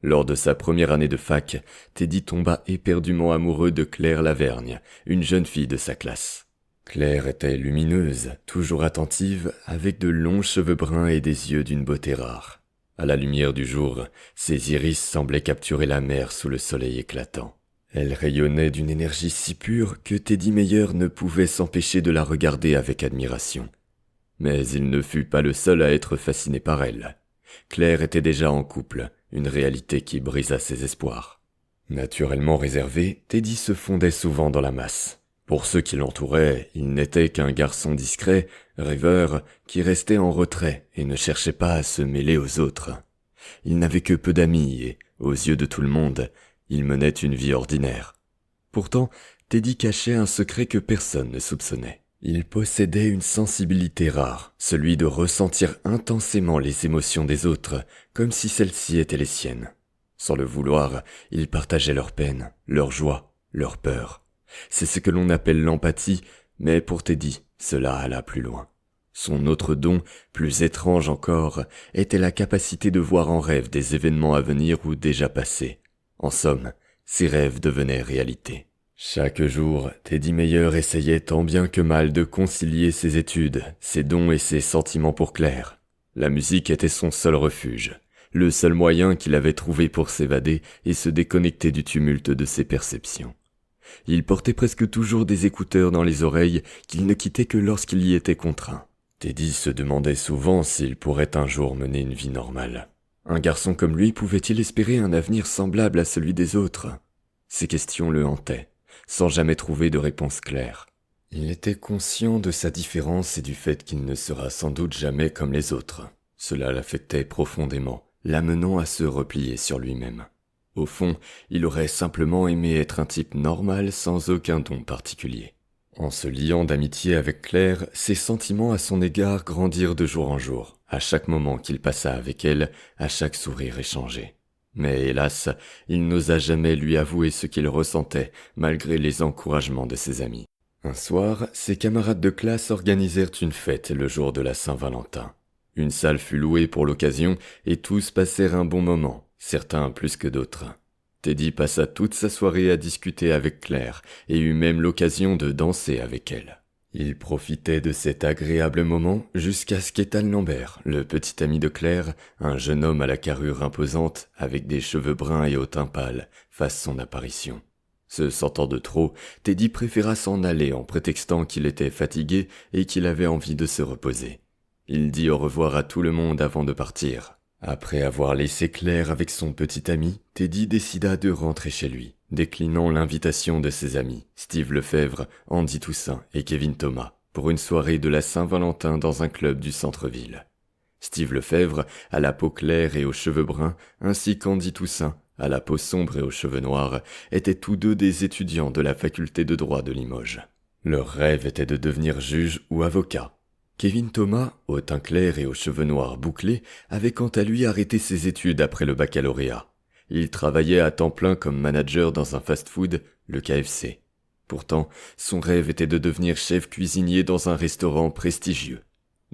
Lors de sa première année de fac, Teddy tomba éperdument amoureux de Claire Lavergne, une jeune fille de sa classe. Claire était lumineuse, toujours attentive, avec de longs cheveux bruns et des yeux d'une beauté rare. À la lumière du jour, ses iris semblaient capturer la mer sous le soleil éclatant. Elle rayonnait d'une énergie si pure que Teddy Meyer ne pouvait s'empêcher de la regarder avec admiration. Mais il ne fut pas le seul à être fasciné par elle. Claire était déjà en couple, une réalité qui brisa ses espoirs. Naturellement réservé, Teddy se fondait souvent dans la masse. Pour ceux qui l'entouraient, il n'était qu'un garçon discret, rêveur, qui restait en retrait et ne cherchait pas à se mêler aux autres. Il n'avait que peu d'amis et, aux yeux de tout le monde, il menait une vie ordinaire. Pourtant, Teddy cachait un secret que personne ne soupçonnait. Il possédait une sensibilité rare, celui de ressentir intensément les émotions des autres, comme si celles-ci étaient les siennes. Sans le vouloir, il partageait leurs peines, leurs joies, leurs peurs. C'est ce que l'on appelle l'empathie, mais pour Teddy, cela alla plus loin. Son autre don, plus étrange encore, était la capacité de voir en rêve des événements à venir ou déjà passés. En somme, ses rêves devenaient réalité. Chaque jour, Teddy Meyer essayait tant bien que mal de concilier ses études, ses dons et ses sentiments pour Claire. La musique était son seul refuge, le seul moyen qu'il avait trouvé pour s'évader et se déconnecter du tumulte de ses perceptions. Il portait presque toujours des écouteurs dans les oreilles qu'il ne quittait que lorsqu'il y était contraint. Teddy se demandait souvent s'il pourrait un jour mener une vie normale. Un garçon comme lui pouvait-il espérer un avenir semblable à celui des autres? Ces questions le hantaient, sans jamais trouver de réponse claire. Il était conscient de sa différence et du fait qu'il ne sera sans doute jamais comme les autres. Cela l'affectait profondément, l'amenant à se replier sur lui-même. Au fond, il aurait simplement aimé être un type normal sans aucun don particulier. En se liant d'amitié avec Claire, ses sentiments à son égard grandirent de jour en jour, à chaque moment qu'il passa avec elle, à chaque sourire échangé. Mais hélas, il n'osa jamais lui avouer ce qu'il ressentait, malgré les encouragements de ses amis. Un soir, ses camarades de classe organisèrent une fête le jour de la Saint-Valentin. Une salle fut louée pour l'occasion et tous passèrent un bon moment, certains plus que d'autres. Teddy passa toute sa soirée à discuter avec Claire et eut même l'occasion de danser avec elle. Il profitait de cet agréable moment jusqu'à ce qu'Ethan Lambert, le petit ami de Claire, un jeune homme à la carrure imposante, avec des cheveux bruns et au teint pâle, fasse son apparition. Se sentant de trop, Teddy préféra s'en aller en prétextant qu'il était fatigué et qu'il avait envie de se reposer. Il dit au revoir à tout le monde avant de partir. Après avoir laissé Claire avec son petit ami, Teddy décida de rentrer chez lui, déclinant l'invitation de ses amis, Steve Lefebvre, Andy Toussaint et Kevin Thomas, pour une soirée de la Saint-Valentin dans un club du centre-ville. Steve Lefebvre, à la peau claire et aux cheveux bruns, ainsi qu'Andy Toussaint, à la peau sombre et aux cheveux noirs, étaient tous deux des étudiants de la faculté de droit de Limoges. Leur rêve était de devenir juge ou avocat. Kevin Thomas, au teint clair et aux cheveux noirs bouclés, avait quant à lui arrêté ses études après le baccalauréat. Il travaillait à temps plein comme manager dans un fast-food, le KFC. Pourtant, son rêve était de devenir chef cuisinier dans un restaurant prestigieux.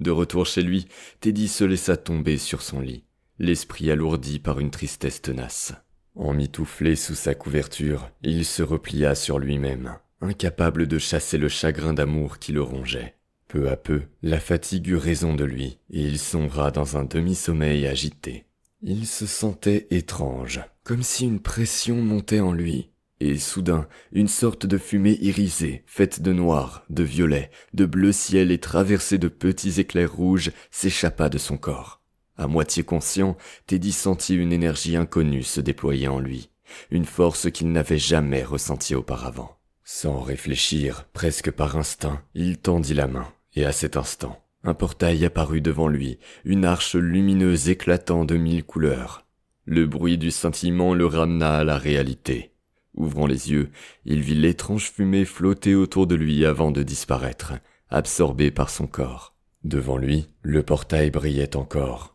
De retour chez lui, Teddy se laissa tomber sur son lit, l'esprit alourdi par une tristesse tenace. Emmitouflé sous sa couverture, il se replia sur lui-même, incapable de chasser le chagrin d'amour qui le rongeait. Peu à peu, la fatigue eut raison de lui, et il sombra dans un demi-sommeil agité. Il se sentait étrange, comme si une pression montait en lui, et soudain, une sorte de fumée irisée, faite de noir, de violet, de bleu ciel et traversée de petits éclairs rouges, s'échappa de son corps. À moitié conscient, Teddy sentit une énergie inconnue se déployer en lui, une force qu'il n'avait jamais ressentie auparavant. Sans réfléchir, presque par instinct, il tendit la main. Et à cet instant, un portail apparut devant lui, une arche lumineuse éclatant de 1000 couleurs. Le bruit du scintillement le ramena à la réalité. Ouvrant les yeux, il vit l'étrange fumée flotter autour de lui avant de disparaître, absorbée par son corps. Devant lui, le portail brillait encore,